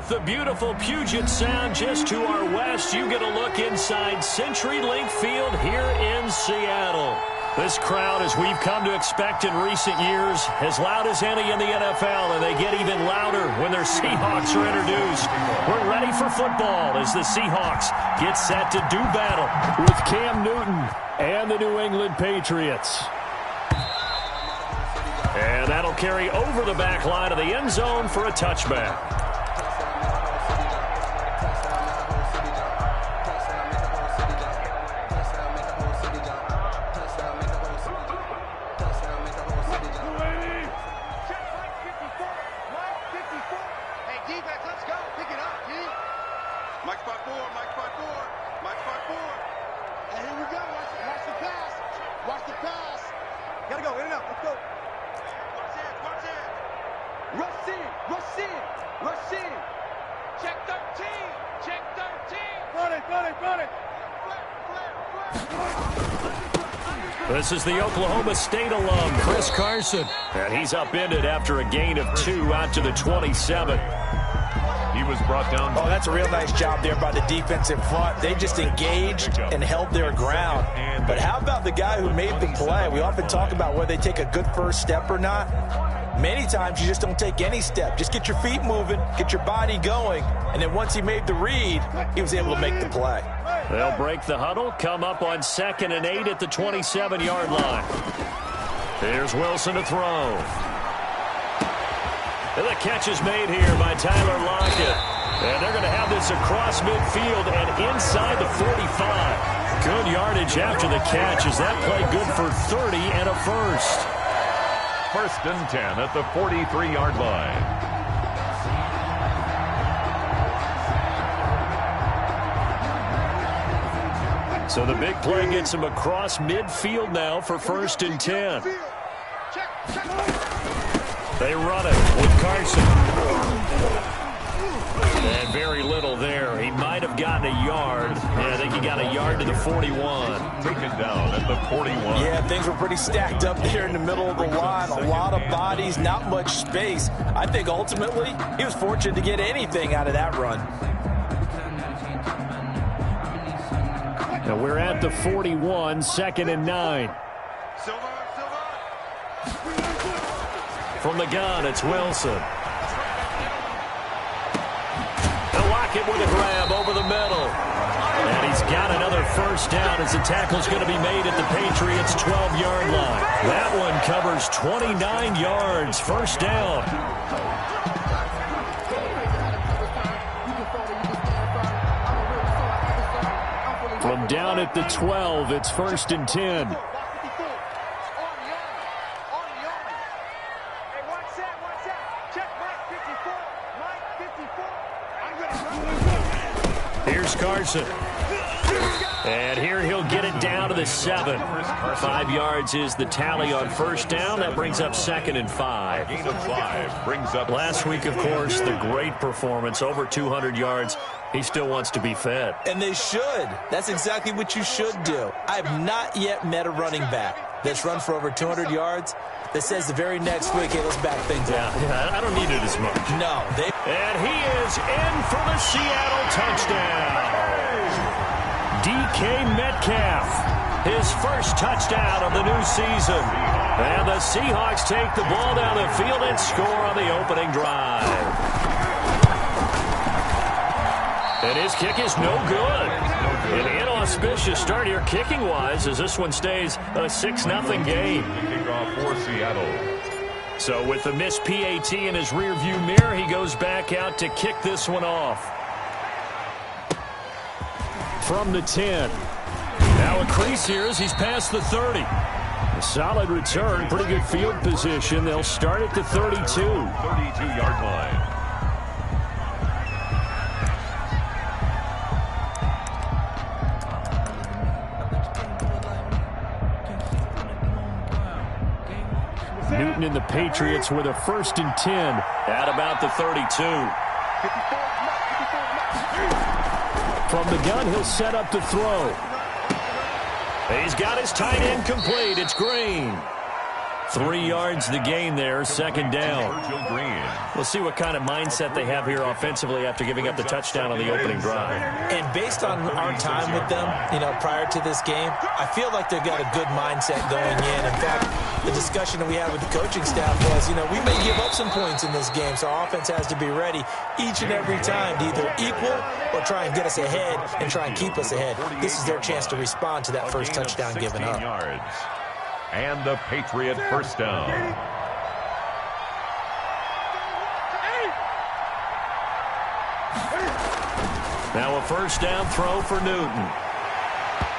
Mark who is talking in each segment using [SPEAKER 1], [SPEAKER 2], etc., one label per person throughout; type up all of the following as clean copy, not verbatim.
[SPEAKER 1] With the beautiful Puget Sound just to our west, you get a look inside CenturyLink Field here in Seattle. This crowd, as we've come to expect in recent years, as loud as any in the NFL, and they get even louder when their Seahawks are introduced. We're ready for football as the Seahawks get set to do battle with Cam Newton and the New England Patriots. And that'll carry over the back line of the end zone for a touchback. This is the Oklahoma State alum, Chris Carson. And he's upended after a gain of 2 out to the 27.
[SPEAKER 2] He was brought down.
[SPEAKER 3] Oh, that's a real nice job there by the defensive front. They just engaged and held their ground. But how about the guy who made the play? We often talk about whether they take a good first step or not. Many times you just don't take any step. Just get your feet moving, get your body going, and then once he made the read, he was able to make the play.
[SPEAKER 1] They'll break the huddle, come up on 2nd and 8 at the 27-yard line. Here's Wilson to throw. And the catch is made here by Tyler Lockett. And they're going to have this across midfield and inside the 45. Good yardage after the catch. Is that play good for 30 and a first?
[SPEAKER 2] 1st and 10 at the 43-yard line.
[SPEAKER 1] So the big play gets him across midfield now for 1st and 10. They run it with Carson. And very little there. He might have gotten a yard. Yeah, I think he got a yard to the 41.
[SPEAKER 2] Taken down at the 41.
[SPEAKER 3] Yeah, things were pretty stacked up there in the middle of the line. A lot of bodies, not much space. I think ultimately he was fortunate to get anything out of that run.
[SPEAKER 1] Now we're at the 41, 2nd and 9. From the gun, it's Wilson. And Lockett with a grab over the middle. And he's got another first down as the tackle's going to be made at the Patriots' 12-yard line. That one covers 29 yards, first down. From down at the 12, it's 1st and 10. Here's Carson. And here he'll get it down to the 7. 5 yards is the tally on first down. That brings up 2nd and 5.
[SPEAKER 2] Gain of 5 brings up.
[SPEAKER 1] Last week, of course, the great performance, over 200 yards. He still wants to be fed.
[SPEAKER 3] And they should. That's exactly what you should do. I have not yet met a running back that's run for over 200 yards that says the very next week, hey, let's back things up.
[SPEAKER 1] Yeah, I don't need it as much.
[SPEAKER 3] No.
[SPEAKER 1] And he is in for the Seattle touchdown. DK Metcalf, his first touchdown of the new season. And the Seahawks take the ball down the field and score on the opening drive. And his kick is no good. An inauspicious start here kicking-wise as this one stays a 6-0 game.
[SPEAKER 2] Kickoff for Seattle.
[SPEAKER 1] So with the missed PAT in his rearview mirror, he goes back out to kick this one off. From the 10. Now a crease here as he's past the 30. A solid return, pretty good field position. They'll start at the 32.
[SPEAKER 2] 32-yard line.
[SPEAKER 1] Newton and the Patriots with a 1st and 10 at about the 32. From the gun, he'll set up to throw. He's got his tight end complete. It's Green. 3 yards to gain there, second down. We'll see what kind of mindset they have here offensively after giving up the touchdown on the opening drive.
[SPEAKER 3] And based on our time with them, prior to this game, I feel like they've got a good mindset going in. In fact, the discussion that we had with the coaching staff was, we may give up some points in this game, so our offense has to be ready each and every time to either equal or try and get us ahead and try and keep us ahead. This is their chance to respond to that first touchdown given up.
[SPEAKER 2] And the Patriot first down.
[SPEAKER 1] Now a first down throw for Newton.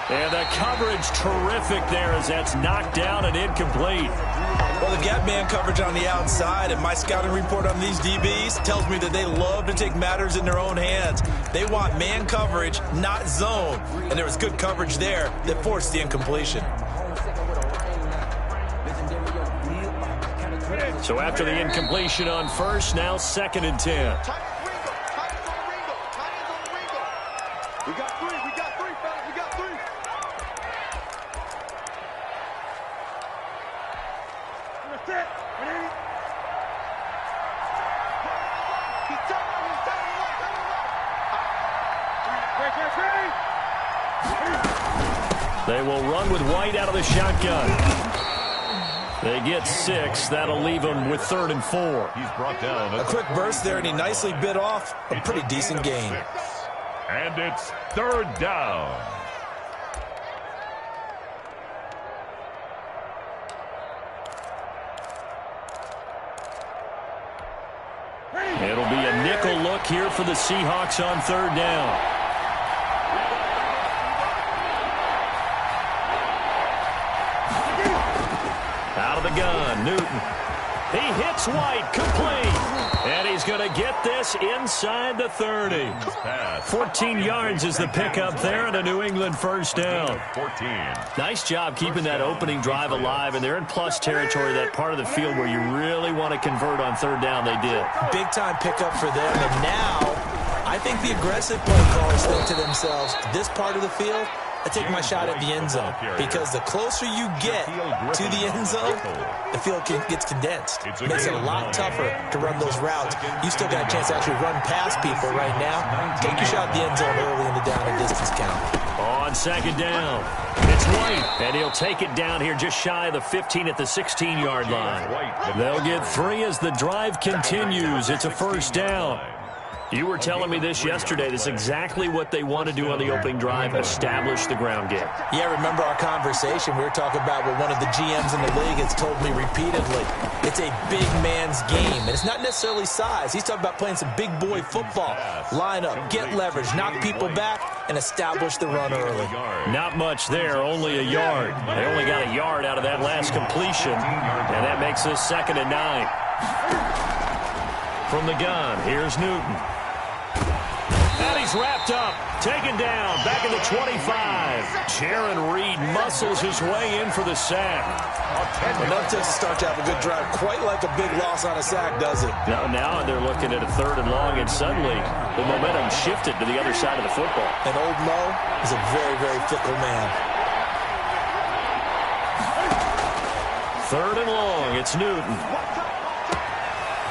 [SPEAKER 1] And the coverage terrific there as that's knocked down and incomplete.
[SPEAKER 3] Well, the gap man coverage on the outside, and my scouting report on these DBs tells me that they love to take matters in their own hands. They want man coverage, not zone. And there was good coverage there that forced the incompletion.
[SPEAKER 1] So after the incompletion on first, now 2nd and 10.
[SPEAKER 4] We got three, fellas, we got three. That's it.
[SPEAKER 1] They will run with White out of the shotgun. They get 6. That'll leave them with 3rd and 4.
[SPEAKER 2] He's brought down.
[SPEAKER 3] A quick burst there, and he nicely bit off a pretty decent gain.
[SPEAKER 2] And it's 3rd down.
[SPEAKER 1] It'll be a nickel look here for the Seahawks on 3rd down. Out of the gun, Newton. He hits White, complete. And he's going to get this inside the 30. 14 yards is the pickup there and a New England first down.
[SPEAKER 2] 14.
[SPEAKER 1] Nice job keeping that opening drive alive, and they're in plus territory, that part of the field where you really want to convert on 3rd down. They did.
[SPEAKER 3] Big-time pickup for them, and now I think the aggressive play callers think to themselves, this part of the field, I take my shot at the end zone, because the closer you get to the end zone, the field gets condensed. It makes it a lot tougher to run those routes. You still got a chance to actually run past people right now. Take your shot at the end zone early in the down and distance count.
[SPEAKER 1] On 2nd down, it's White, and he'll take it down here just shy of the 15 at the 16-yard line. They'll get 3 as the drive continues. It's a first down. You were telling me this yesterday. This is exactly what they want to do on the opening drive, establish the ground game.
[SPEAKER 3] Yeah, remember our conversation. We were talking about what one of the GMs in the league has told me repeatedly. It's a big man's game, and it's not necessarily size. He's talking about playing some big boy football. Line up, get leverage, knock people back, and establish the run early.
[SPEAKER 1] Not much there, only a yard. They only got a yard out of that last completion, and that makes this 2nd and 9. From the gun, here's Newton. And he's wrapped up, taken down, back in the 25. Jaron Reed muscles his way in for the sack.
[SPEAKER 3] Enough to start to have a good drive. Quite like a big loss on a sack, does it?
[SPEAKER 1] Now they're looking at a 3rd and long, and suddenly the momentum shifted to the other side of the football.
[SPEAKER 3] And old Mo is a very, very fickle man.
[SPEAKER 1] 3rd and long, it's Newton.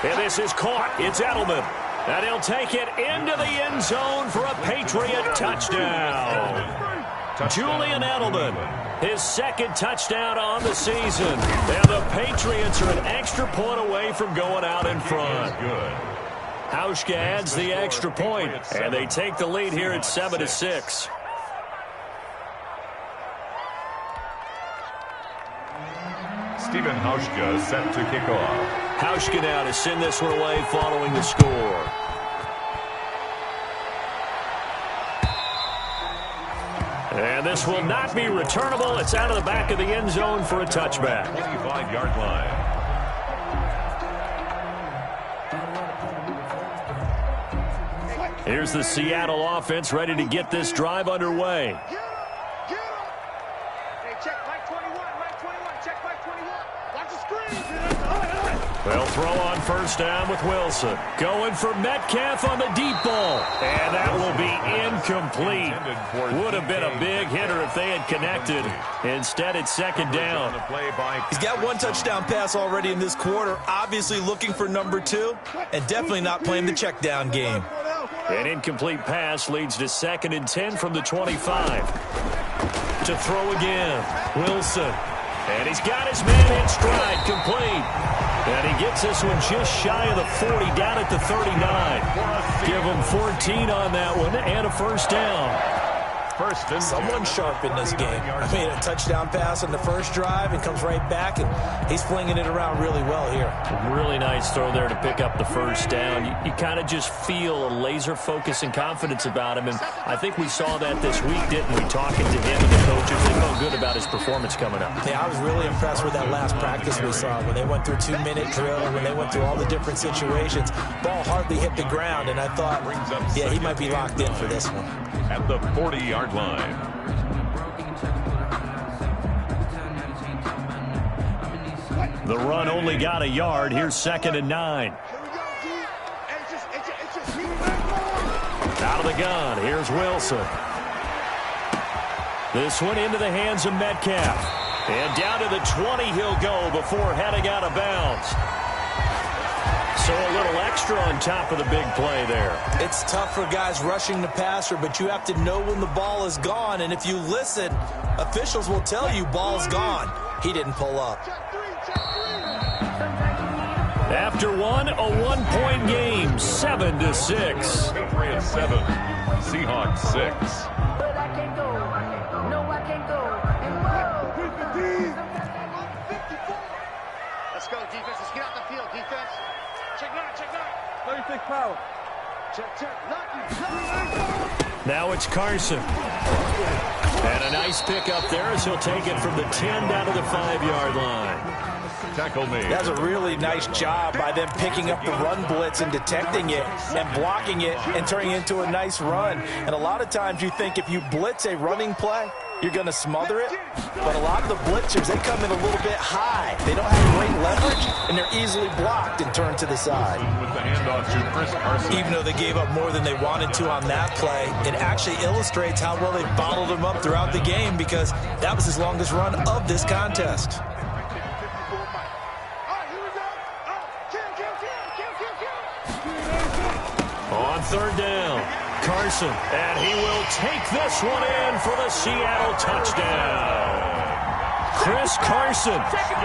[SPEAKER 1] And this is caught. It's Edelman. And he'll take it into the end zone for a Patriot touchdown. Julian Edelman, his 2nd touchdown on the season. And the Patriots are an extra point away from going out in front. Hauschka adds the extra point, and they take the lead here at 7-6.
[SPEAKER 2] Stephen Hauschka set to kick off.
[SPEAKER 1] Hauschka now to send this one away following the score. And this will not be returnable. It's out of the back of the end zone for a touchback.
[SPEAKER 2] 25-yard line.
[SPEAKER 1] Here's the Seattle offense ready to get this drive underway. They'll throw on first down with Wilson. Going for Metcalf on the deep ball. And that will be incomplete. Would have been a big hitter if they had connected. Instead, it's second down.
[SPEAKER 3] He's got one touchdown pass already in this quarter. Obviously looking for number 2. And definitely not playing the check down game.
[SPEAKER 1] An incomplete pass leads to 2nd and 10 from the 25. To throw again. Wilson. And he's got his man in stride, complete. And he gets this one just shy of the 40, down at the 39. Give him 14 on that one and a first down.
[SPEAKER 3] Someone sharp in this game. I mean, a touchdown pass on the first drive and comes right back, and he's flinging it around really well here.
[SPEAKER 1] Really nice throw there to pick up the first down. You kind of just feel a laser focus and confidence about him, and I think we saw that this week, didn't we? Talking to him and the coaches, they felt good about his performance coming up.
[SPEAKER 3] Yeah, I was really impressed with that last practice we saw when they went through 2-minute drill, when they went through all the different situations. Ball hardly hit the ground, and I thought, yeah, he might be locked in for this one.
[SPEAKER 2] At the 40-yard line.
[SPEAKER 1] The run only got a yard. Here's 2nd and 9. Out of the gun. Here's Wilson. This one into the hands of Metcalf. And down to the 20 he'll go before heading out of bounds. So a little extra on top of the big play there.
[SPEAKER 3] It's tough for guys rushing the passer, but you have to know when the ball is gone. And if you listen, officials will tell you ball's gone. He didn't pull up.
[SPEAKER 1] After one, a 1-point game, 7-6.
[SPEAKER 2] Patriots 7, Seahawks 6.
[SPEAKER 4] Let's go, defense. Let's get out the field, defense. Check 9. 36 power. Check.
[SPEAKER 1] Now it's Carson. And a nice pickup there as he'll take it from the 10 down to the 5-yard line.
[SPEAKER 2] Tackle me.
[SPEAKER 3] That's a really nice job by them picking up the run blitz and detecting it and blocking it and turning it into a nice run. And a lot of times you think if you blitz a running play, you're going to smother it. But a lot of the blitzers, they come in a little bit high. They don't have great leverage, and they're easily blocked and turned to the side.
[SPEAKER 2] With the handoff to Chris Carson.
[SPEAKER 3] Even though they gave up more than they wanted to on that play, it actually illustrates how well they bottled him up throughout the game because that was his longest run of this contest.
[SPEAKER 1] On 3rd down, Carson, and he will take this one in for the Seattle touchdown. Chris Carson,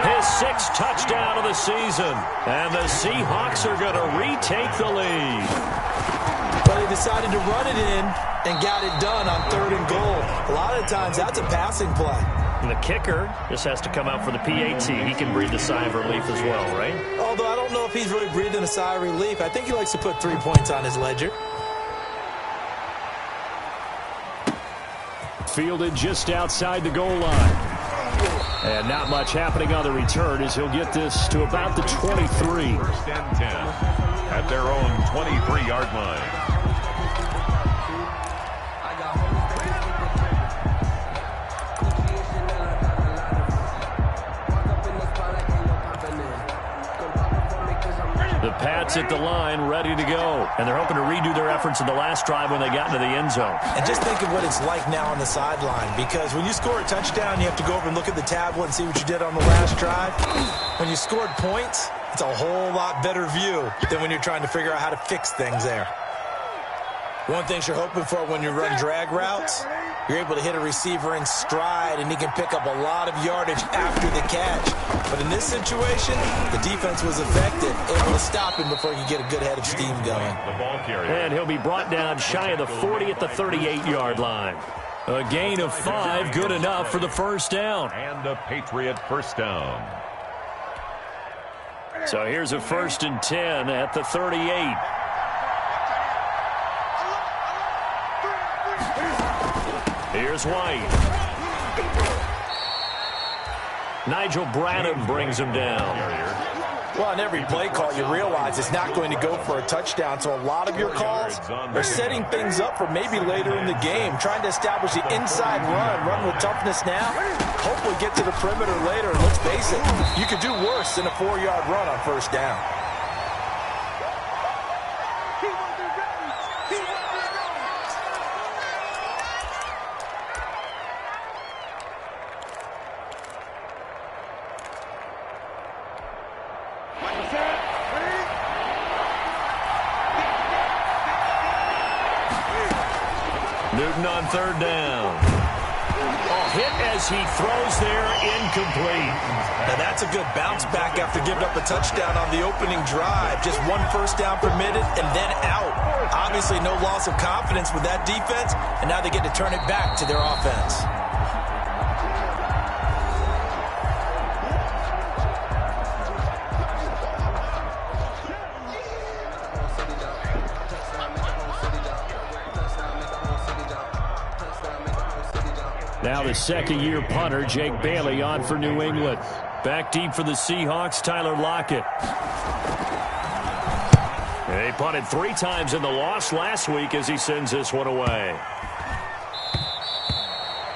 [SPEAKER 1] his 6th touchdown of the season, and the Seahawks are going to retake the lead.
[SPEAKER 3] But they decided to run it in and got it done on 3rd and goal. A lot of times that's a passing play.
[SPEAKER 1] And the kicker just has to come out for the PAT. He can breathe a sigh of relief as well, right?
[SPEAKER 3] Although I don't know if he's really breathing a sigh of relief. I think he likes to put 3 points on his ledger.
[SPEAKER 1] Fielded just outside the goal line. And not much happening on the return as he'll get this to about the 23.
[SPEAKER 2] 1st and 10 at their own 23-yard line.
[SPEAKER 1] The Pats at the line, ready to go. And they're hoping to redo their efforts in the last drive when they got into the end zone.
[SPEAKER 3] And just think of what it's like now on the sideline, because when you score a touchdown, you have to go over and look at the tablet and see what you did on the last drive. When you scored points, it's a whole lot better view than when you're trying to figure out how to fix things there. One thing you're hoping for when you run drag routes, you're able to hit a receiver in stride, and he can pick up a lot of yardage after the catch. But in this situation, the defense was effective, able to stop him before he could get a good head of steam going.
[SPEAKER 2] The ball carrier.
[SPEAKER 1] And he'll be brought down shy of the 40 at the 38-yard line. A gain of 5, good enough for the first down.
[SPEAKER 2] And a Patriot first down.
[SPEAKER 1] So here's a 1st and 10 at the 38. Here's White. Nigel Bradham brings him down.
[SPEAKER 3] Well, on every play call, you realize it's not going to go for a touchdown, so a lot of your calls are setting things up for maybe later in the game, trying to establish the inside run with toughness now, hopefully get to the perimeter later. And let's face it, you could do worse than a 4-yard run on first down.
[SPEAKER 1] Newton on third down. Hit as he throws there, incomplete.
[SPEAKER 3] Now that's a good bounce back after giving up a touchdown on the opening drive. Just one first down permitted and then out. Obviously no loss of confidence with that defense, and now they get to turn it back to their offense.
[SPEAKER 1] Now the second-year punter, Jake Bailey, on for New England. Back deep for the Seahawks, Tyler Lockett. They punted 3 times in the loss last week as he sends this one away.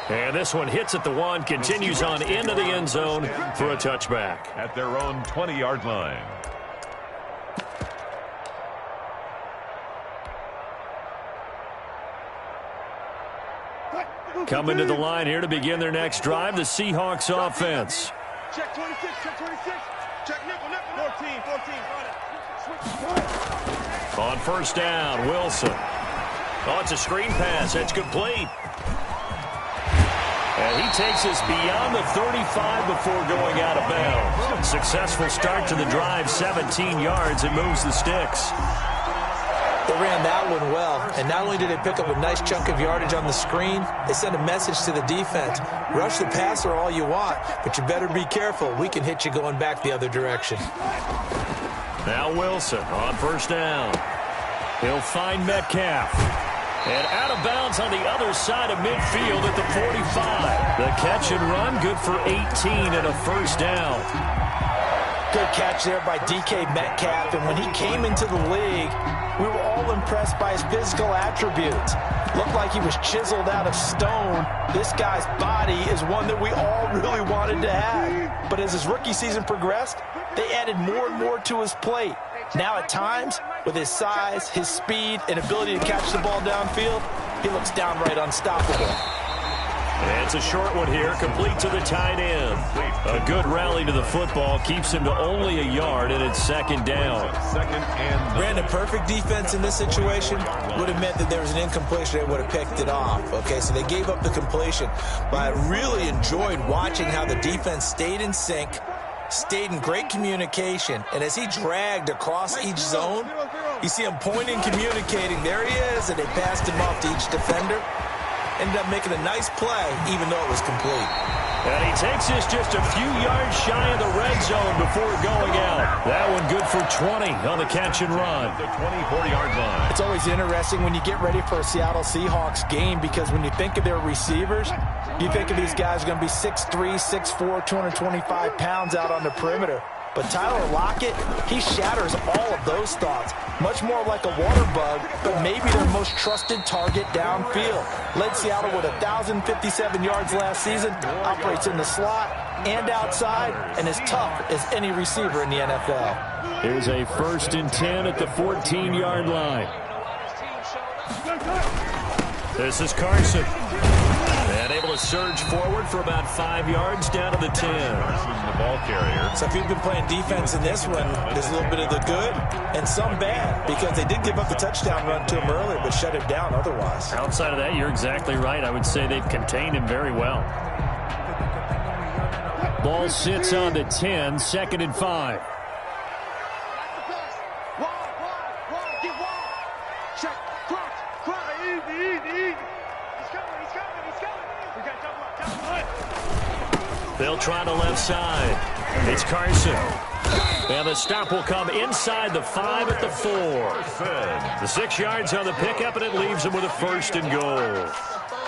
[SPEAKER 1] And this one hits at the 1, continues on into the end zone for a touchback.
[SPEAKER 2] At their own 20-yard line.
[SPEAKER 1] Coming to the line here to begin their next drive, the Seahawks offense.
[SPEAKER 4] Check 26, check 26. Check nickel, 14.
[SPEAKER 1] On first down, Wilson. Oh, it's a screen pass. That's complete. And he takes us beyond the 35 before going out of bounds. Successful start to the drive, 17 yards, and moves the sticks.
[SPEAKER 3] They ran that one well, and not only did they pick up a nice chunk of yardage on the screen, they sent a message to the defense. Rush the passer all you want, but you better be careful. We can hit you going back the other direction.
[SPEAKER 1] Now Wilson on first down. He'll find Metcalf. And out of bounds on the other side of midfield at the 45. The catch and run, good for 18 and a first down.
[SPEAKER 3] Good catch there by DK Metcalf, and when he came into the league, we were all impressed by his physical attributes. Looked like he was chiseled out of stone. This guy's body is one that we all really wanted to have. But as his rookie season progressed, they added more and more to his plate. Now at times, with his size, his speed, and ability to catch the ball downfield, he looks downright unstoppable.
[SPEAKER 1] And it's a short one here, complete to the tight end. A good rally to the football keeps him to only a yard, and it's second down.
[SPEAKER 3] Brandon, perfect defense in this situation would have meant that there was an incompletion. They would have picked it off. Okay, so they gave up the completion. But I really enjoyed watching how the defense stayed in sync, stayed in great communication, and as he dragged across each zone, you see him pointing, communicating. There he is, and they passed him off to each defender. Ended up making a nice play, even though it was complete.
[SPEAKER 1] And he takes this just a few yards shy of the red zone before going out. That one good for 20 on the catch and run.
[SPEAKER 2] The 24-yard line.
[SPEAKER 3] It's always interesting when you get ready for a Seattle Seahawks game, because when you think of their receivers, you think of these guys are going to be 6'3", 6'4", 225 pounds out on the perimeter. But Tyler Lockett, he shatters all of those thoughts. Much more like a water bug, but maybe their most trusted target downfield. Led Seattle with 1,057 yards last season, operates in the slot and outside, and is tough as any receiver in the NFL.
[SPEAKER 1] Here's a 1st and 10 at the 14-yard line. This is Carson. And able to surge forward for about 5 yards down to the 10.
[SPEAKER 2] The ball carrier.
[SPEAKER 3] So if you've been playing defense in this one, there's a little bit of the good and some bad, because they did give up the touchdown run to him earlier, but shut him down otherwise.
[SPEAKER 1] Outside of that, you're exactly right. I would say they've contained him very well. Ball sits on the 10, 2nd and 5. They'll try the left side. It's Carson. And the stop will come inside the 5 at the 4. The 6 yards on the pickup, and it leaves them with a 1st and goal.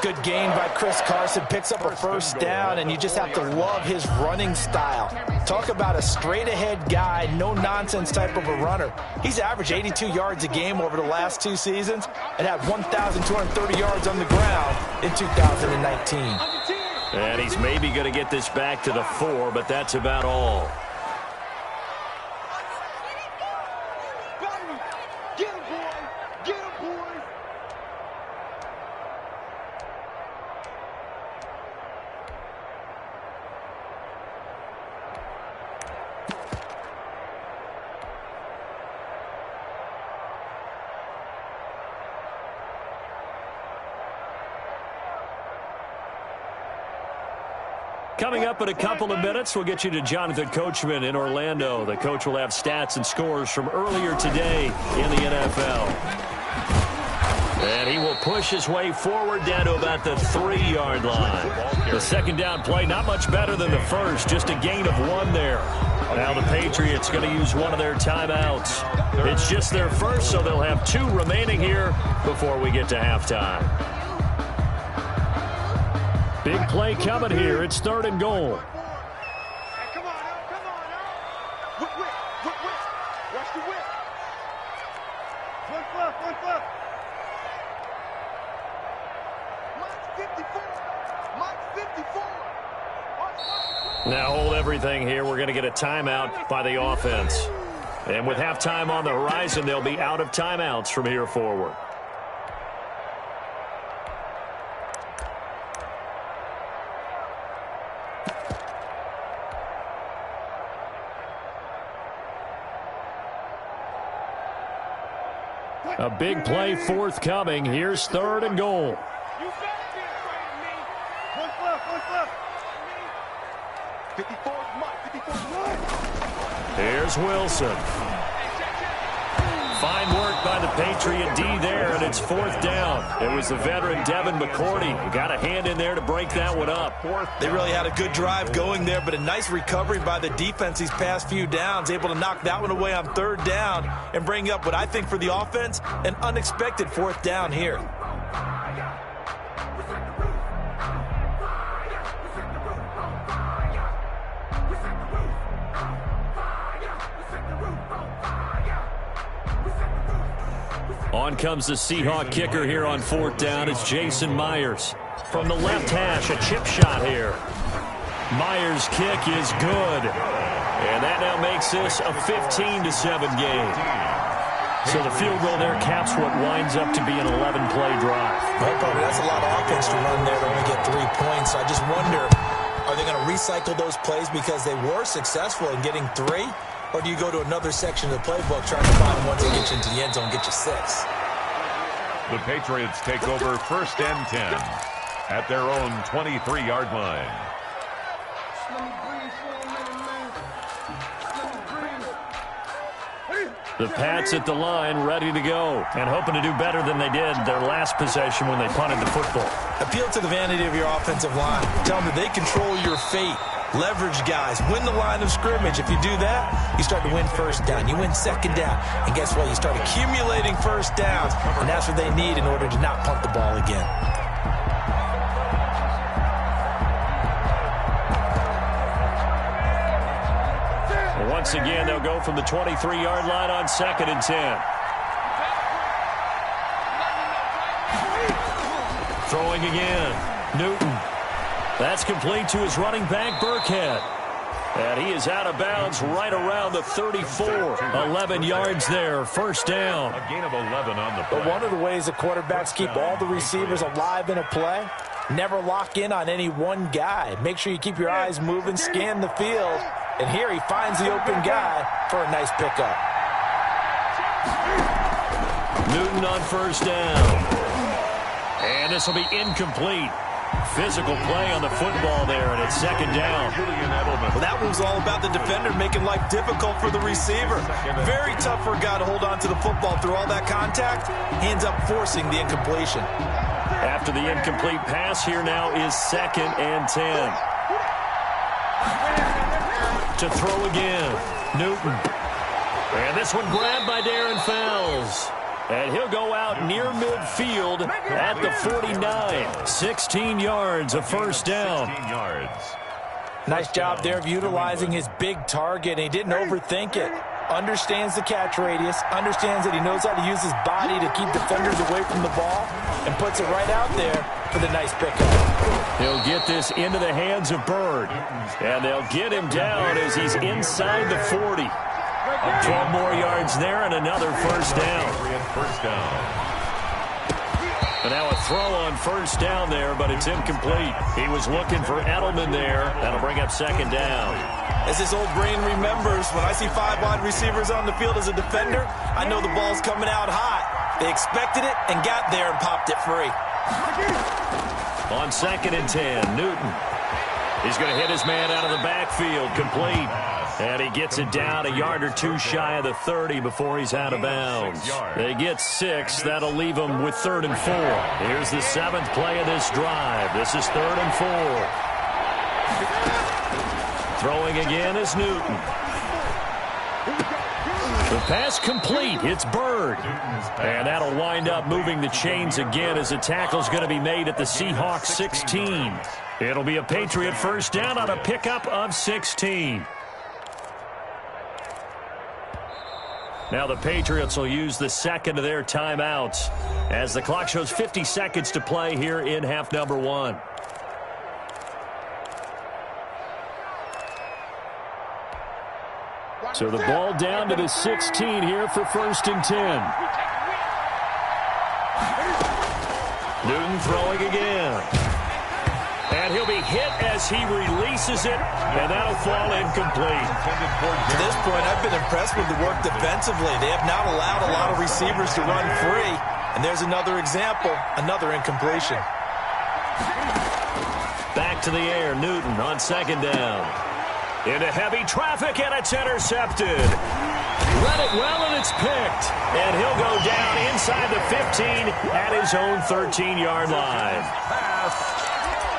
[SPEAKER 3] Good gain by Chris Carson. Picks up a first down, and you just have to love his running style. Talk about a straight-ahead guy, no-nonsense type of a runner. He's averaged 82 yards a game over the last 2 seasons and had 1,230 yards on the ground in 2019.
[SPEAKER 1] And he's maybe going to get this back to the 4, but that's about all. Coming up in a couple of minutes, we'll get you to Jonathan Coachman in Orlando. The coach will have stats and scores from earlier today in the NFL. And he will push his way forward down to about the 3-yard line. The second down play, not much better than the first, just a gain of 1 there. Now the Patriots going to use one of their timeouts. It's just their first, so they'll have 2 remaining here before we get to halftime. Big play coming here. It's 3rd and goal.
[SPEAKER 4] Hey, come on, Whip. Watch the whip. One fluff. Mike's 54.
[SPEAKER 1] Now hold everything here. We're going to get a timeout by the offense. And with halftime on the horizon, they'll be out of timeouts from here forward. A big play forthcoming. Here's 3rd and goal.
[SPEAKER 4] You better be afraid of me. One fluff. 54 Mike.
[SPEAKER 1] Here's Wilson. Fine work by the Patriot D there, and it's 4th down. It was the veteran Devin McCourty who got a hand in there to break that one up.
[SPEAKER 3] They really had a good drive going there, but a nice recovery by the defense these past few downs, able to knock that one away on 3rd down and bring up what I think for the offense, an unexpected 4th down here.
[SPEAKER 1] On comes the Seahawk kicker here on 4th down. It's Jason Myers. From the left hash, a chip shot here. Myers' kick is good. And that now makes this a 15-7 game. So the field goal there caps what winds up to be an 11-play drive.
[SPEAKER 3] Well, probably that's a lot of offense to run there to only get 3 points. I just wonder, are they going to recycle those plays because they were successful in getting 3? Or do you go to another section of the playbook trying to find one to get you into the end zone and get you 6?
[SPEAKER 2] The Patriots take over 1st and 10 at their own 23-yard line.
[SPEAKER 1] The Pats at the line, ready to go, and hoping to do better than they did their last possession when they punted the football.
[SPEAKER 3] Appeal to the vanity of your offensive line. Tell them that they control your fate. Leverage guys. Win the line of scrimmage. If you do that, you start to win 1st down. You win 2nd down. And guess what? You start accumulating 1st downs. And that's what they need in order to not punt the ball again.
[SPEAKER 1] Well, once again, they'll go from the 23-yard line on 2nd and 10. Throwing again. Newton. That's complete to his running back, Burkhead. And he is out of bounds right around the 34. 11 yards there, 1st down.
[SPEAKER 2] A gain of 11 on the play.
[SPEAKER 3] But one of the ways that quarterbacks keep all the receivers alive in a play, never lock in on any one guy. Make sure you keep your eyes moving, scan the field. And here he finds the open guy for a nice pickup.
[SPEAKER 1] Newton on 1st down. And this will be incomplete. Physical play on the football there, and it's 2nd down.
[SPEAKER 3] Well, that was all about the defender making life difficult for the receiver. Very tough for a guy to hold on to the football through all that contact. He ends up forcing the incompletion.
[SPEAKER 1] After the incomplete pass, here now is 2nd and 10. To throw again, Newton. And this one grabbed by Darren Fells. And he'll go out near midfield at the 49. 16 yards, a first down.
[SPEAKER 2] 16 yards.
[SPEAKER 3] Nice job there of utilizing his big target. He didn't overthink it. Understands the catch radius, understands that he knows how to use his body to keep defenders away from the ball, and puts it right out there for the nice pickup.
[SPEAKER 1] He'll get this into the hands of Bird, and they'll get him down as he's inside the 40. 12 more yards there and another first down.
[SPEAKER 2] First down.
[SPEAKER 1] And now a throw on first down there, but it's incomplete. He was looking for Edelman there. That'll bring up second down.
[SPEAKER 3] As his old brain remembers, when I see 5 wide receivers on the field as a defender, I know the ball's coming out hot. They expected it and got there and popped it free.
[SPEAKER 1] On 2nd and 10, Newton. He's going to hit his man out of the backfield, complete. And he gets it down a yard or two shy of the 30 before he's out of bounds. They get 6. That'll leave them with 3rd and 4. Here's the 7th play of this drive. This is 3rd and 4. Throwing again is Newton. The pass complete. It's Bird. And that'll wind up moving the chains again as a tackle's going to be made at the Seahawks 16. It'll be a Patriot first down on a pickup of 16. Now the Patriots will use the second of their timeouts as the clock shows 50 seconds to play here in half number 1. So the ball down to the 16 here for 1st and 10. Newton throwing again. And he'll be hit as he releases it, and that'll fall incomplete.
[SPEAKER 3] To this point, I've been impressed with the work defensively. They have not allowed a lot of receivers to run free. And there's another example, another incompletion.
[SPEAKER 1] Back to the air, Newton on 2nd down. Into heavy traffic, and it's intercepted. Read it well, and it's picked. And he'll go down inside the 15 at his own 13-yard line.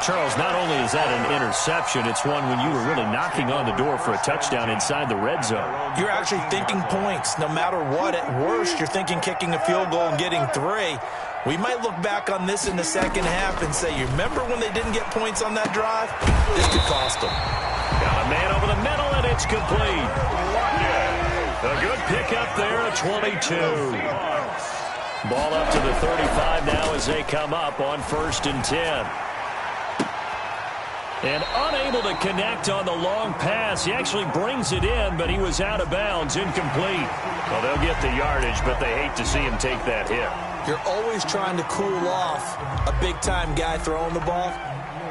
[SPEAKER 1] Charles, not only is that an interception, it's one when you were really knocking on the door for a touchdown inside the red zone.
[SPEAKER 3] You're actually thinking points. No matter what, at worst, you're thinking kicking a field goal and getting 3. We might look back on this in the second half and say, you remember when they didn't get points on that drive? This could cost them.
[SPEAKER 1] Got a man over the middle, and it's complete. A good pickup there at 22. Ball up to the 35 now as they come up on 1st and 10. And unable to connect on the long pass. He actually brings it in, but he was out of bounds, incomplete. Well, they'll get the yardage, but they hate to see him take that hit.
[SPEAKER 3] You're always trying to cool off a big-time guy throwing the ball,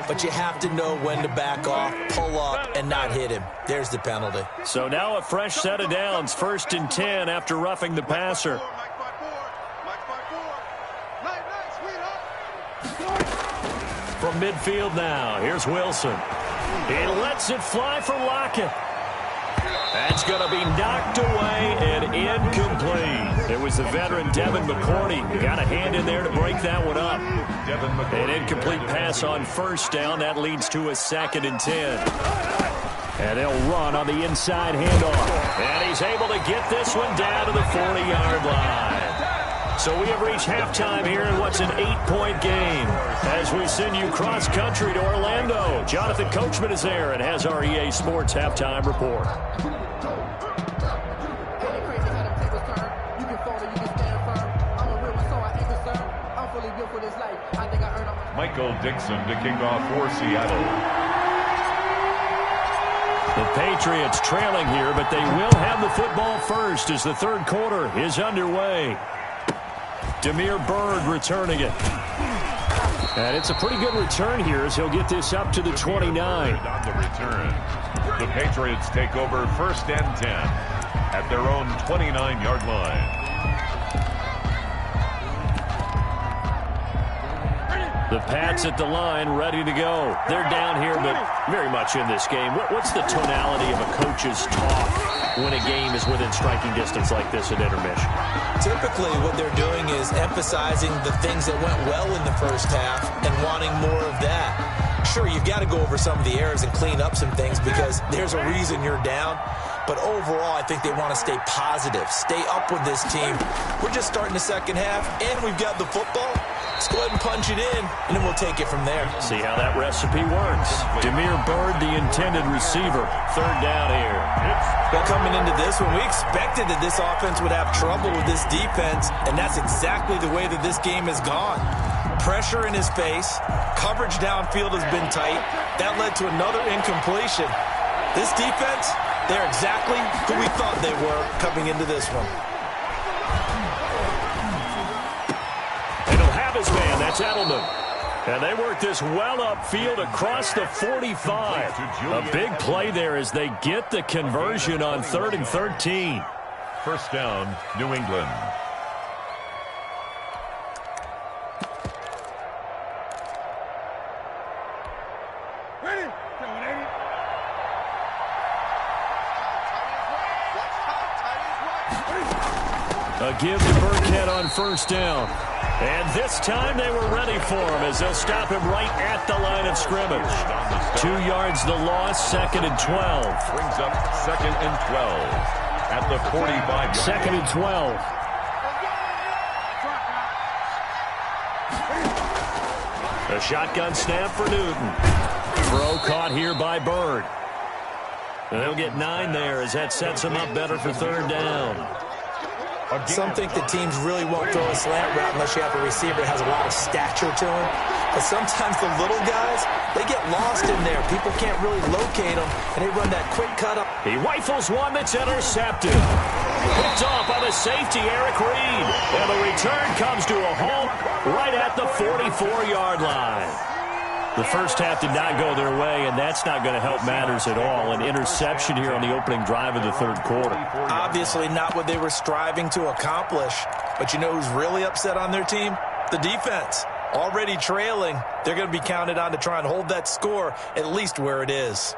[SPEAKER 3] but you have to know when to back off, pull up, and not hit him. There's the penalty.
[SPEAKER 1] So now a fresh set of downs, 1st and 10 after roughing the passer. From midfield now, here's Wilson. He lets it fly for Lockett. That's going to be knocked away and incomplete. It was the veteran Devin McCourty. Got a hand in there to break that one up. An incomplete pass on first down. That leads to a 2nd and 10. And they'll run on the inside handoff. And he's able to get this one down to the 40-yard line. So we have reached halftime here in what's an 8-point game as we send you cross-country to Orlando. Jonathan Coachman is there and has our EA Sports halftime report.
[SPEAKER 2] Michael Dixon to kick off for Seattle.
[SPEAKER 1] The Patriots trailing here, but they will have the football first as the 3rd quarter is underway. Demir Bird returning it. And it's a pretty good return here as he'll get this up to the 29.
[SPEAKER 2] On the return, the Patriots take over 1st and 10 at their own 29-yard line.
[SPEAKER 1] The Pats at the line, ready to go. They're down here, but very much in this game. What's the tonality of a coach's talk when a game is within striking distance like this at intermission?
[SPEAKER 3] Typically, what they're doing is emphasizing the things that went well in the first half and wanting more of that. Sure, you've got to go over some of the errors and clean up some things because there's a reason you're down. But overall, I think they want to stay positive, stay up with this team. We're just starting the second half, and we've got the football. Let's go ahead and punch it in, and then we'll take it from there.
[SPEAKER 1] See how that recipe works. Demir Bird, the intended receiver. Third down here.
[SPEAKER 3] Well, coming into this one, we expected that this offense would have trouble with this defense, and that's exactly the way that this game has gone. Pressure in his face. Coverage downfield has been tight. That led to another incompletion. This defense, they're exactly who we thought they were coming into this one.
[SPEAKER 1] And he'll have his man. That's Edelman. And they work this well upfield across the 45. A big play there as they get the conversion on 3rd and 13.
[SPEAKER 2] First down, New England.
[SPEAKER 1] A give to Burkhead on first down. And this time they were ready for him as they'll stop him right at the line of scrimmage. 2 yards the loss, 2nd and 12.
[SPEAKER 2] Brings up 2nd and 12 at the 45.
[SPEAKER 1] 2nd and 12. A shotgun snap for Newton. Throw caught here by Bird. And they'll get 9 there as that sets them up better for 3rd down.
[SPEAKER 3] Some think the teams really won't throw a slant route unless you have a receiver that has a lot of stature to him. But sometimes the little guys, they get lost in there. People can't really locate them, and they run that quick cut up.
[SPEAKER 1] He rifles one that's intercepted. Picked off by the safety, Eric Reed. And the return comes to a halt right at the 44-yard line. The first half did not go their way, and that's not going to help matters at all. An interception here on the opening drive of the 3rd quarter.
[SPEAKER 3] Obviously not what they were striving to accomplish. But you know who's really upset on their team? The defense. Already trailing. They're going to be counted on to try and hold that score at least where it is.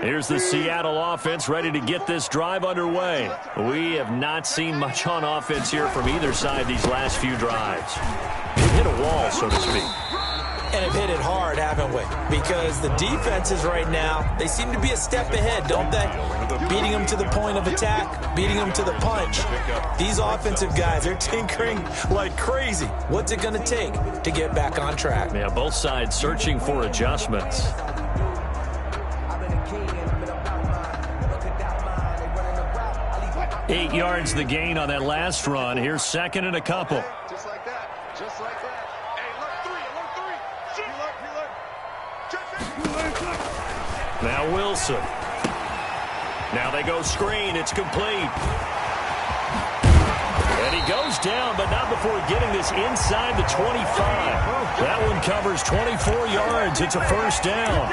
[SPEAKER 1] Here's the Seattle offense ready to get this drive underway. We have not seen much on offense here from either side these last few drives. We've hit a wall, so to speak.
[SPEAKER 3] And have hit it hard, haven't we? Because the defenses right now, they seem to be a step ahead, don't they? Beating them to the point of attack, beating them to the punch. These offensive guys, they're tinkering like crazy. What's it going to take to get back on track?
[SPEAKER 1] Yeah, both sides searching for adjustments. 8 yards the gain on that last run. Here's 2nd and a couple.
[SPEAKER 4] Just like that. Just like that. Hey, look, 3.
[SPEAKER 1] Now Wilson. Now they go screen. It's complete. And he goes down, but not before getting this inside the 25. That one covers 24 yards. It's a first down.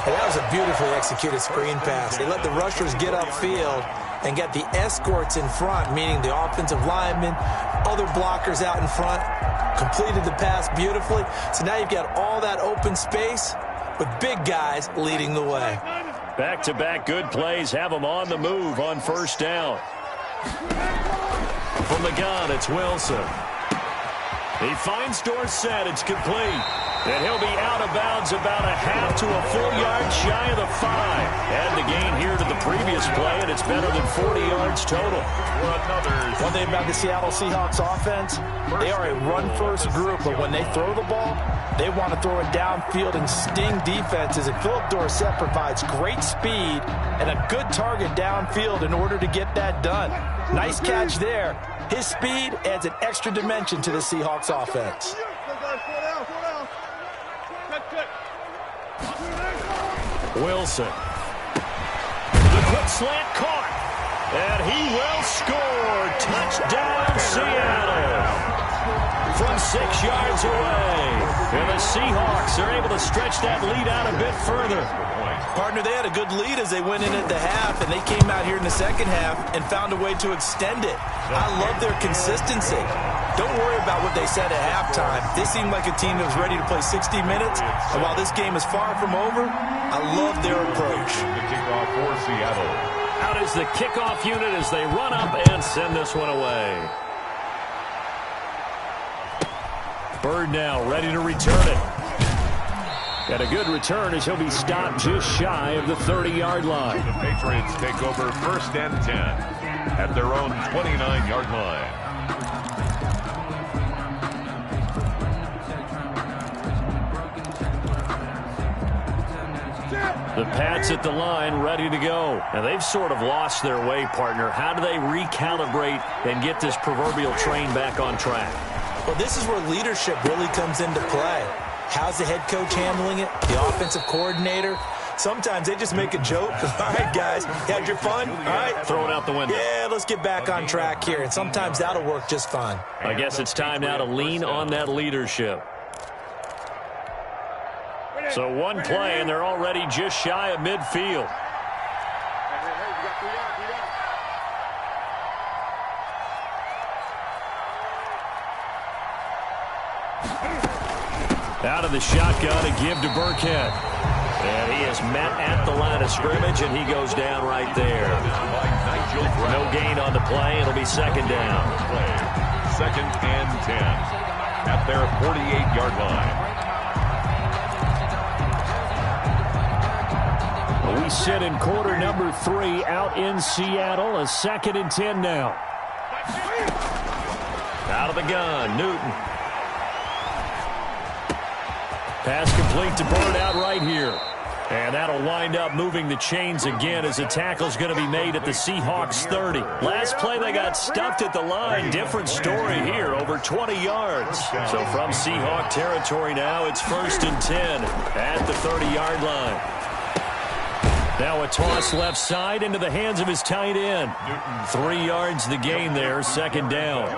[SPEAKER 3] And that was a beautifully executed screen pass. They let the rushers get upfield and get the escorts in front, meaning the offensive linemen, other blockers out in front, completed the pass beautifully. So now you've got all that open space with big guys leading the way.
[SPEAKER 1] Back-to-back good plays have them on the move on first down. From the gun, it's Wilson. He finds Dorsett. It's complete. And he'll be out of bounds about a half to a full yard shy of the 5. Add the gain here to the previous play, and it's better than 40 yards total.
[SPEAKER 3] One thing about the Seattle Seahawks offense, they are a run-first group, but when they throw the ball, they want to throw it downfield and sting defenses. And Philip Dorsett provides great speed and a good target downfield in order to get that done. Nice catch there. His speed adds an extra dimension to the Seahawks offense.
[SPEAKER 1] Wilson. The quick slant caught. And he will score. Touchdown, Seattle. From 6 yards away. And the Seahawks are able to stretch that lead out a bit further.
[SPEAKER 3] Partner, they had a good lead as they went in at the half, and they came out here in the second half and found a way to extend it. I love their consistency. Don't worry about what they said at halftime. They seemed like a team that was ready to play 60 minutes, and while this game is far from over, I love their approach.
[SPEAKER 2] The kickoff for Seattle.
[SPEAKER 1] Out is the kickoff unit as they run up and send this one away. Bird now ready to return it. Got a good return as he'll be stopped just shy of the 30-yard line.
[SPEAKER 2] The Patriots take over 1st and 10 at their own 29-yard line.
[SPEAKER 1] The Pats at the line, ready to go. Now, they've sort of lost their way, partner. How do they recalibrate and get this proverbial train back on track?
[SPEAKER 3] Well, this is where leadership really comes into play. How's the head coach handling it? The offensive coordinator? Sometimes they just make a joke. All right, guys, you had your fun? All right.
[SPEAKER 1] Throw it out the window.
[SPEAKER 3] Yeah, let's get back on track here. And sometimes that'll work just fine.
[SPEAKER 1] I guess it's time now to lean on that leadership. So one play, and they're already just shy of midfield. Out of the shotgun, a give to Burkhead. And he is met at the line of scrimmage, and he goes down right there. No gain on the play. It'll be second down.
[SPEAKER 2] 2nd and 10 at their 48-yard line.
[SPEAKER 1] We sit in quarter number 3 out in Seattle. A 2nd and 10 now. Out of the gun, Newton. Pass complete to Bird out right here. And that'll wind up moving the chains again as the tackle's going to be made at the Seahawks 30. Last play they got stuffed at the line. Different story here, over 20 yards. So from Seahawk territory now, it's 1st and 10 at the 30-yard line. Now a toss left side into the hands of his tight end. 3 yards the gain there, 2nd down.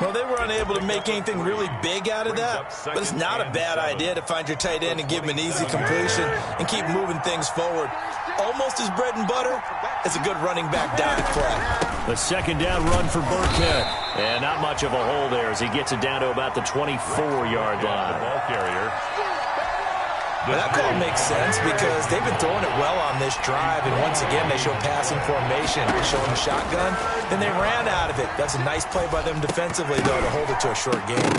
[SPEAKER 3] Well, they were unable to make anything really big out of that, but it's not a bad idea to find your tight end and give him an easy completion and keep moving things forward. Almost as bread and butter as a good running back dive play.
[SPEAKER 1] The 2nd down run for Burkhead. And not much of a hole there as he gets it down to about the 24-yard line.
[SPEAKER 2] Ball carrier.
[SPEAKER 3] Well, that call makes sense because they've been throwing it well on this drive, and once again they show passing formation. They show him shotgun, then they ran out of it. That's a nice play by them defensively, though, to hold it to a short game.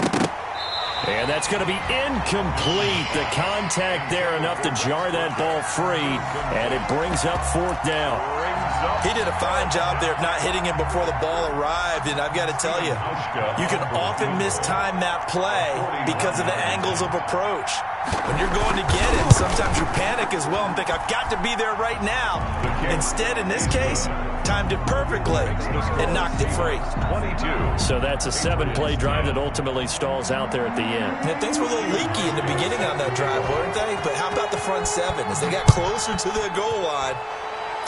[SPEAKER 1] And that's going to be incomplete. The contact there enough to jar that ball free, and it brings up 4th down.
[SPEAKER 3] He did a fine job there of not hitting him before the ball arrived, and I've got to tell you, you can often mistime that play because of the angles of approach. When you're going to get it, sometimes you panic as well and think, I've got to be there right now. Instead, in this case, timed it perfectly and knocked it free.
[SPEAKER 2] 22.
[SPEAKER 1] So that's a 7-play drive that ultimately stalls out there at the end.
[SPEAKER 3] And things were a little leaky in the beginning on that drive, weren't they? But how about the front 7? As they got closer to the goal line,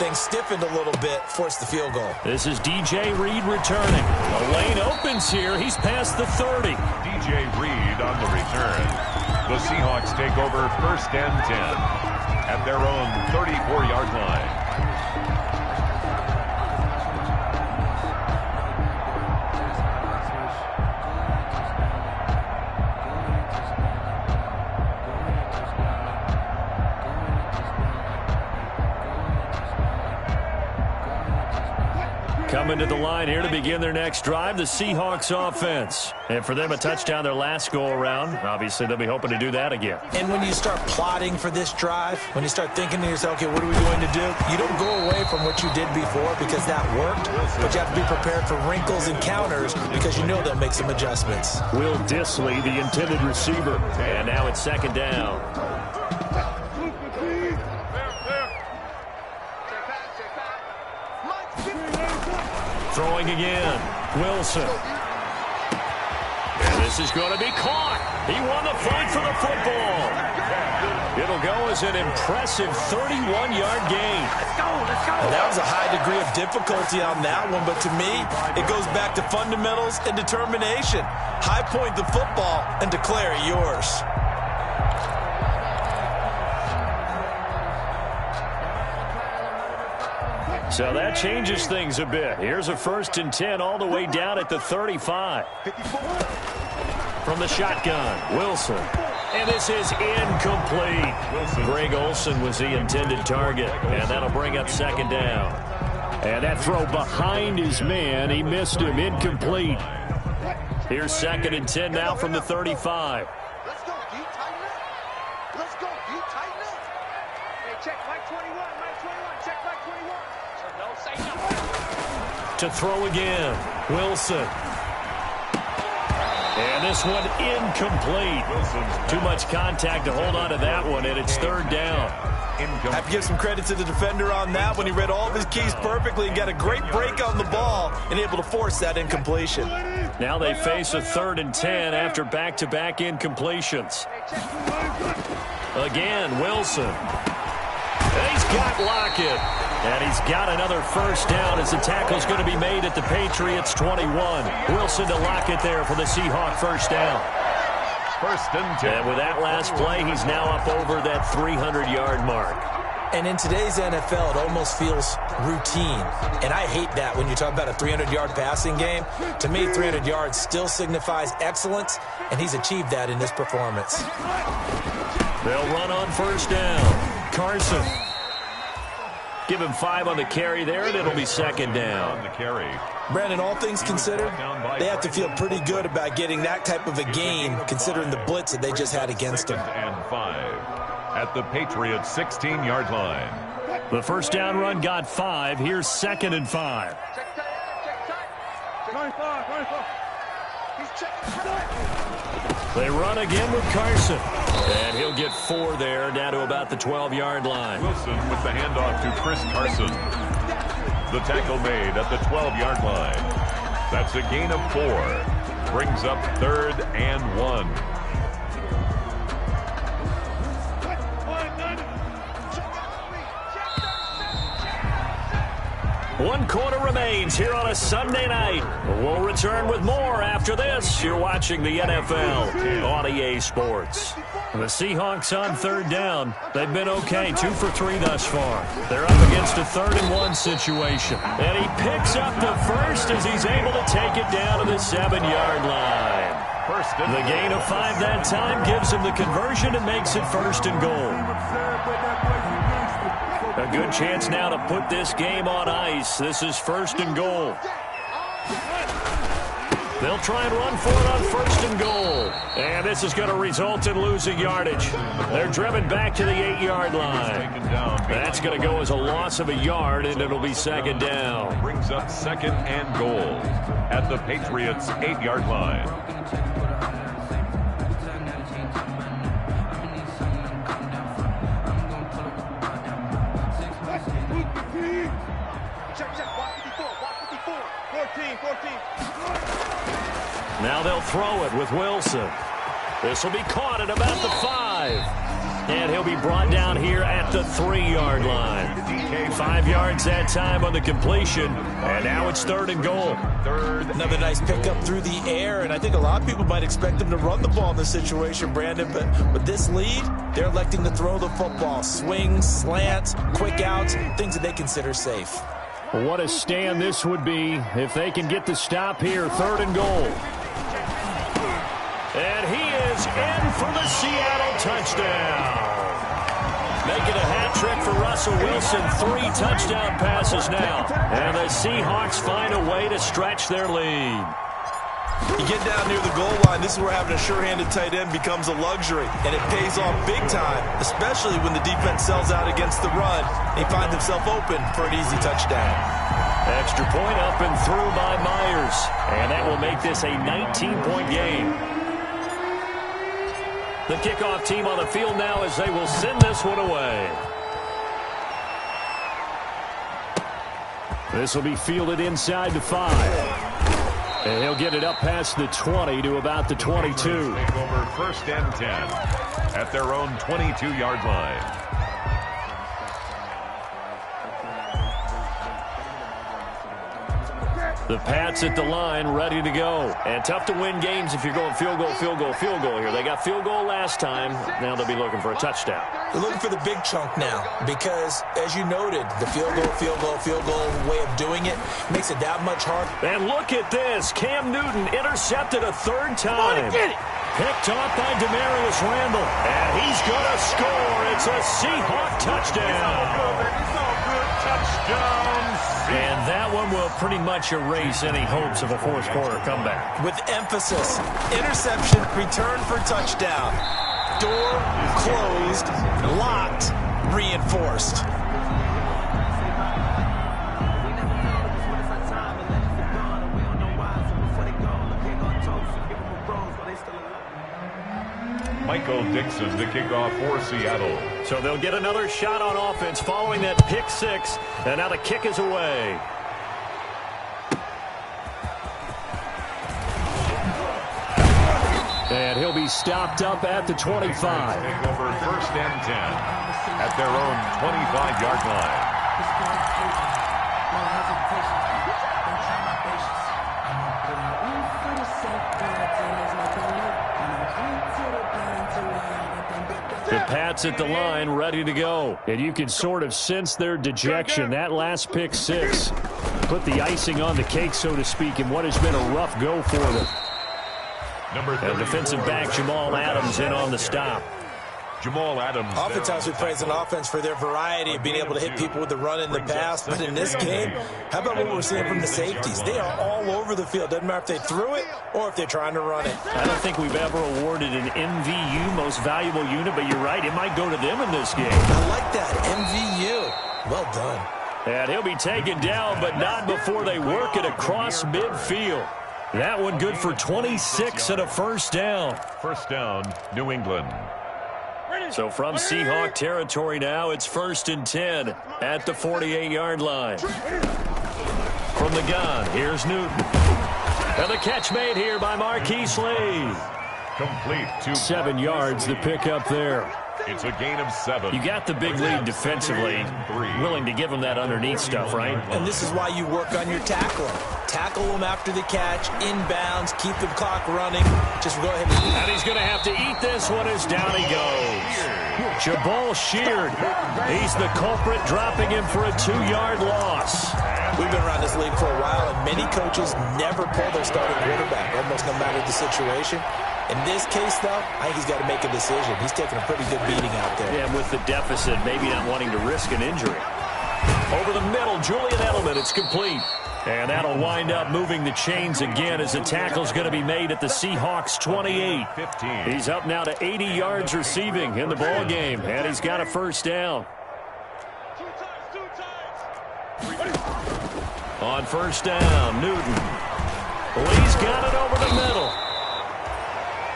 [SPEAKER 3] things stiffened a little bit, forced the field goal.
[SPEAKER 1] This is DJ Reed returning. The lane opens here. He's past the 30.
[SPEAKER 2] DJ Reed on the return. The Seahawks take over 1st and 10 at their own 34-yard line.
[SPEAKER 1] Coming to the line here to begin their next drive, the Seahawks offense. And for them, a touchdown their last go-around. Obviously, they'll be hoping to do that again.
[SPEAKER 3] And when you start plotting for this drive, when you start thinking to yourself, okay, what are we going to do? You don't go away from what you did before because that worked, but you have to be prepared for wrinkles and counters because you know they'll make some adjustments.
[SPEAKER 1] Will Disley, the intended receiver. And now it's 2nd down. Throwing again. Wilson. And this is going to be caught. He won the fight for the football. It'll go as an impressive 31-yard gain.
[SPEAKER 3] And that was a high degree of difficulty on that one, but to me, it goes back to fundamentals and determination. High point the football and declare it yours.
[SPEAKER 1] So that changes things a bit. Here's a 1st and 10 all the way down at the 35. From the shotgun, Wilson. And this is incomplete. Greg Olsen was the intended target, and that'll bring up 2nd down. And that throw behind his man, he missed him, incomplete. Here's 2nd and 10 now from the 35.
[SPEAKER 4] Let's go, D. Tighten up. Let's go, D. Tighten up. Hey, check Mike 21. Mike 21. Check Mike 21. So no, say no.
[SPEAKER 1] To throw again. Wilson. And this one incomplete. Too much contact to hold on to that one, and it's 3rd down.
[SPEAKER 3] Have to give some credit to the defender on that when he read all of his keys perfectly and got a great break on the ball and able to force that incompletion.
[SPEAKER 1] Now they face a 3rd and 10 after back-to-back incompletions. Again, Wilson. He's got Lockett. And he's got another first down as the tackle's going to be made at the Patriots 21. Wilson to Lockett there for the Seahawk first down.
[SPEAKER 2] 1st and 10.
[SPEAKER 1] And with that last play, he's now up over that 300-yard mark.
[SPEAKER 3] And in today's NFL, it almost feels routine. And I hate that when you talk about a 300-yard passing game. To me, 300 yards still signifies excellence, and he's achieved that in this performance.
[SPEAKER 1] They'll run on first down. Carson. Give him 5 on the carry there, and it'll be 2nd down.
[SPEAKER 2] On the carry.
[SPEAKER 3] Brandon, all things considered, they have to feel pretty good about getting that type of a gain, considering the blitz that they just had against them.
[SPEAKER 2] 2nd and 5 at the Patriots 16-yard line.
[SPEAKER 1] The first down run got 5. Here's 2nd and 5.
[SPEAKER 4] Check tight. 95. He's checking tight.
[SPEAKER 1] They run again with Carson. And he'll get 4 there, down to about the 12-yard line.
[SPEAKER 2] Wilson with the handoff to Chris Carson. The tackle made at the 12-yard line. That's a gain of 4. Brings up 3rd and 1.
[SPEAKER 1] One quarter remains here on a Sunday night. We'll return with more after this. You're watching the NFL on EA Sports. The Seahawks on 3rd down. They've been okay, 2 for 3 thus far. They're up against a 3rd and 1 situation. And he picks up the first as he's able to take it down to the 7-yard line. The gain of 5 that time gives him the conversion and makes it 1st and goal. A good chance now to put this game on ice. This is 1st and goal. They'll try and run for it on 1st and goal. And this is going to result in losing yardage. They're driven back to the 8-yard line. That's going to go as a loss of a yard, and it'll be 2nd down.
[SPEAKER 2] Brings up 2nd and goal at the Patriots 8-yard line.
[SPEAKER 1] Now they'll throw it with Wilson. This will be caught at about the 5. And he'll be brought down here at the 3-yard line. 5 yards that time on the completion. And now it's 3rd and goal.
[SPEAKER 3] Another nice pickup through the air, and I think a lot of people might expect them to run the ball in this situation, Brandon. But with this lead, they're electing to throw the football. Swings, slants, quick outs, things that they consider safe.
[SPEAKER 1] What a stand this would be if they can get the stop here. 3rd and goal. And he is in for the Seattle touchdown. Making a hat trick for Russell Wilson. 3 touchdown passes now. And the Seahawks find a way to stretch their lead.
[SPEAKER 3] You get down near the goal line, this is where having a sure-handed tight end becomes a luxury. And it pays off big time, especially when the defense sells out against the run. He finds himself open for an easy touchdown.
[SPEAKER 1] Extra point up and through by Myers. And that will make this a 19-point game. The kickoff team on the field now as they will send this one away. This will be fielded inside the 5. And he'll get it up past the 20 to about the 22.
[SPEAKER 2] Take over 1st and 10 at their own 22-yard line.
[SPEAKER 1] The Pats at the line, ready to go. And tough to win games if you're going field goal, field goal, field goal here. They got field goal last time. Now they'll be looking for a touchdown.
[SPEAKER 3] They're looking for the big chunk now because, as you noted, the field goal way of doing it makes it that much harder.
[SPEAKER 1] And look at this. Cam Newton intercepted a 3rd time. Picked off by Demarius Randall. And he's going to score. It's a Seahawk touchdown.
[SPEAKER 2] Touchdown.
[SPEAKER 1] And that one will pretty much erase any hopes of a fourth quarter comeback.
[SPEAKER 3] With emphasis, interception, return for touchdown. Door closed, locked, reinforced.
[SPEAKER 2] Michael Dixon to kick off for Seattle.
[SPEAKER 1] So they'll get another shot on offense following that pick six. And now the kick is away. And he'll be stopped up at the 25.
[SPEAKER 2] Take over first and 10 at their own 25-yard line.
[SPEAKER 1] The Pats at the line, ready to go. And you can sort of sense their dejection. That last pick six put the icing on the cake, so to speak, in what has been a rough go for them. And defensive back Jamal Adams in on the stop.
[SPEAKER 2] Jamal Adams.
[SPEAKER 3] Oftentimes we praise an offense for their variety of being able to hit people with the run in the pass. But in this game, how about what we're seeing from the safeties? They are all over the field. Doesn't matter if they threw it or if they're trying to run it.
[SPEAKER 1] I don't think we've ever awarded an MVU, most valuable unit, but you're right, it might go to them in this game.
[SPEAKER 3] I like that, MVU. Well done.
[SPEAKER 1] And he'll be taken down, but not before they work it across midfield. That one good for 26 and a first down.
[SPEAKER 2] First down, New England.
[SPEAKER 1] So from Seahawk territory now, it's 1st and 10 at the 48-yard line. From the gun, here's Newton. And the catch made here by Marquise Lee.
[SPEAKER 2] Complete to
[SPEAKER 1] 7 yards, the pickup there.
[SPEAKER 2] It's a gain of 7.
[SPEAKER 1] You got the big lead defensively. Willing to give them that underneath stuff, right?
[SPEAKER 3] And this is why you work on your tackling. Tackle them after the catch, inbounds, keep the clock running. Just go ahead
[SPEAKER 1] and he's going to have to eat this one as down he goes. Jabal sheared. He's the culprit, dropping him for a 2-yard loss.
[SPEAKER 3] We've been around this league for a while, and many coaches never pull their starting quarterback, almost no matter the situation. In this case, though, I think he's got to make a decision. He's taking a pretty good beating out there.
[SPEAKER 1] Yeah, with the deficit, maybe not wanting to risk an injury. Over the middle, Julian Edelman, it's complete. And that'll wind up moving the chains again as the tackle's going to be made at the Seahawks 28. He's up now to 80 yards receiving in the ball game, and he's got a first down. On first down, Newton. Lee's got it over the middle.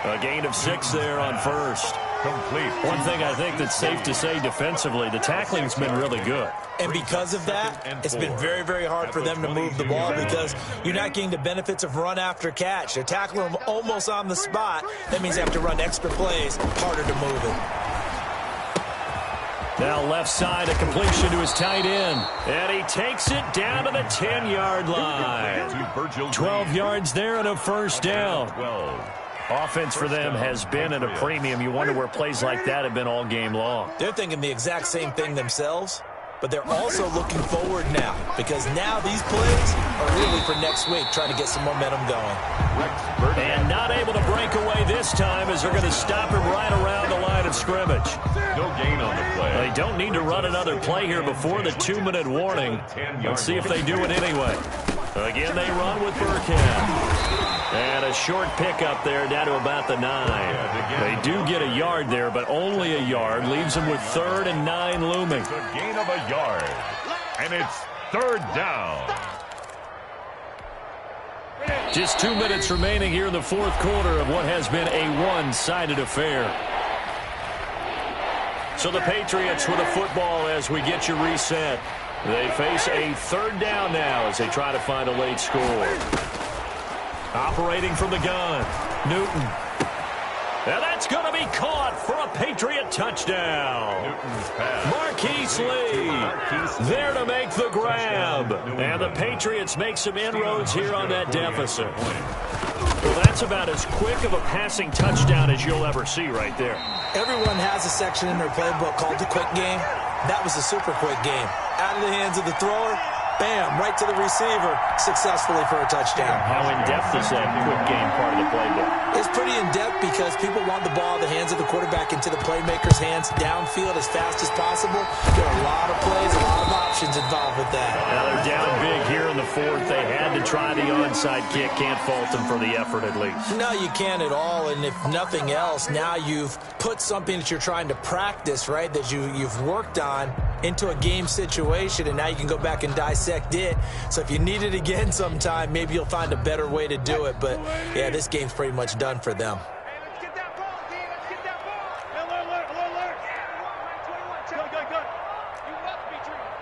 [SPEAKER 1] A gain of 6 there on first.
[SPEAKER 2] Complete.
[SPEAKER 1] One thing I think that's safe to say defensively, the tackling's been really good.
[SPEAKER 3] And because of that, it's been very, very hard for them to move the ball because you're not getting the benefits of run after catch. They're tackling them almost on the spot. That means they have to run extra plays, harder to move it.
[SPEAKER 1] Now left side, a completion to his tight end. And he takes it down to the 10-yard line. 12 yards there and a first down. Offense for them has been at a premium. You wonder where plays like that have been all game long.
[SPEAKER 3] They're thinking the exact same thing themselves, but they're also looking forward now because now these plays are really for next week, trying to get some momentum going.
[SPEAKER 1] And not able to break away this time as they're going to stop him right around the line of scrimmage.
[SPEAKER 2] No gain on the play.
[SPEAKER 1] They don't need to run another play here before the 2-minute warning. Let's see if they do it anyway. Again, they run with Burkhead. And a short pickup there down to about the 9. They do get a yard there, but only a yard. Leaves them with 3rd and 9 looming.
[SPEAKER 2] It's a gain of a yard. And it's 3rd down.
[SPEAKER 1] Just 2 minutes remaining here in the fourth quarter of what has been a one-sided affair. So the Patriots with a football as we get you reset. They face a 3rd down now as they try to find a late score. Operating from the gun, Newton. And that's going to be caught for a Patriot touchdown. Marquise Lee there to make the grab. And the Patriots make some inroads here on that deficit. Well, that's about as quick of a passing touchdown as you'll ever see right there.
[SPEAKER 3] Everyone has a section in their playbook called the quick game. That was a super quick game. Out of the hands of the thrower, bam, right to the receiver, successfully for a touchdown.
[SPEAKER 1] How in-depth is that quick game part of the playbook?
[SPEAKER 3] It's pretty in-depth. depth because people want the ball in the hands of the quarterback into the playmaker's hands downfield as fast as possible. There are a lot of plays, a lot of options involved with that.
[SPEAKER 1] Now they're down big here in the fourth. They had to try the onside kick. Can't fault them for the effort at least.
[SPEAKER 3] No, you can't at all. And if nothing else, now you've put something that you're trying to practice, right, that you've worked on into a game situation, and now you can go back and dissect it. So if you need it again sometime, maybe you'll find a better way to do it. But, yeah, this game's pretty much done for them.
[SPEAKER 4] Hey, let's get that ball, D. Let's get that ball. Alert. Check. Good. You must be dreaming.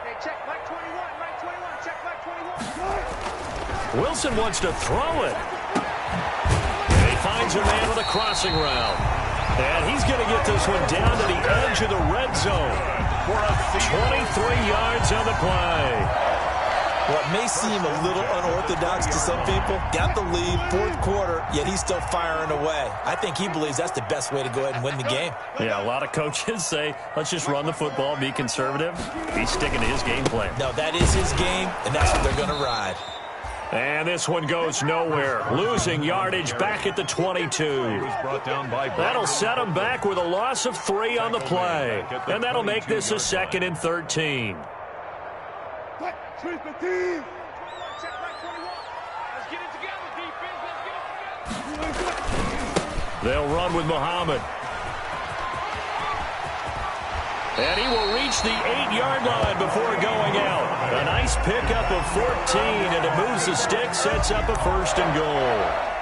[SPEAKER 4] Hey, check Mike 21. Mike 21. Check Mike 21.
[SPEAKER 1] Wilson wants to throw it. And he finds a man with a crossing route. And he's going to get this one down to the edge of the red zone. 23 yards on the play.
[SPEAKER 3] What may seem a little unorthodox to some people, got the lead, fourth quarter, yet he's still firing away. I think he believes that's the best way to go ahead and win the game.
[SPEAKER 1] Yeah, a lot of coaches say, let's just run the football, be conservative. He's sticking to his game plan.
[SPEAKER 3] No, that is his game, and that's what they're going to ride.
[SPEAKER 1] And this one goes nowhere. Losing yardage back at the 22. That'll set them back with a loss of 3 on the play. And that'll make this a 2nd and 13. They'll run with Muhammad. And he will reach the 8-yard line before going out. A nice pickup of 14, and it moves the stick, sets up a 1st and goal.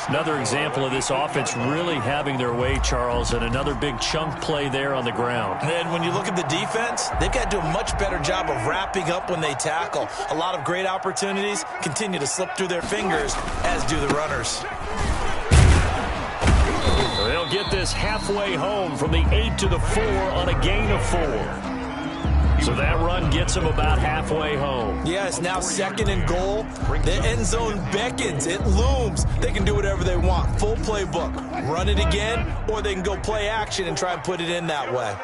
[SPEAKER 1] Another example of this offense really having their way, Charles, and another big chunk play there on the ground.
[SPEAKER 3] And when you look at the defense, they've got to do a much better job of wrapping up when they tackle. A lot of great opportunities continue to slip through their fingers, as do the runners.
[SPEAKER 1] They'll get this halfway home from the 8 to the 4 on a gain of 4. So that run gets them about halfway home.
[SPEAKER 3] Yeah, it's now 2nd and goal. The end zone beckons. It looms. They can do whatever they want. Full playbook. Run it again, or they can go play action and try and put it in that way.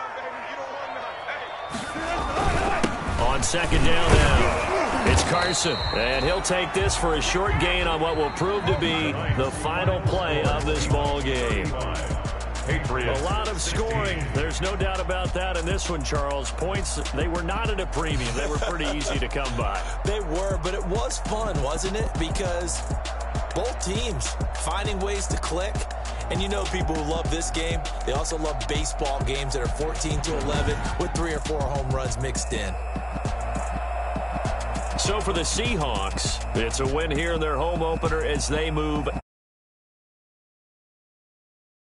[SPEAKER 1] On 2nd down now, it's Carson. And he'll take this for a short gain on what will prove to be the final play of this ball game.
[SPEAKER 2] Patriots.
[SPEAKER 1] A lot of scoring. There's no doubt about that in this one, Charles. Points, they were not at a premium. They were pretty easy to come by.
[SPEAKER 3] They were, but it was fun, wasn't it? Because both teams finding ways to click. And you know people who love this game, they also love baseball games that are 14-11 with 3 or 4 home runs mixed in.
[SPEAKER 1] So for the Seahawks, it's a win here in their home opener as they move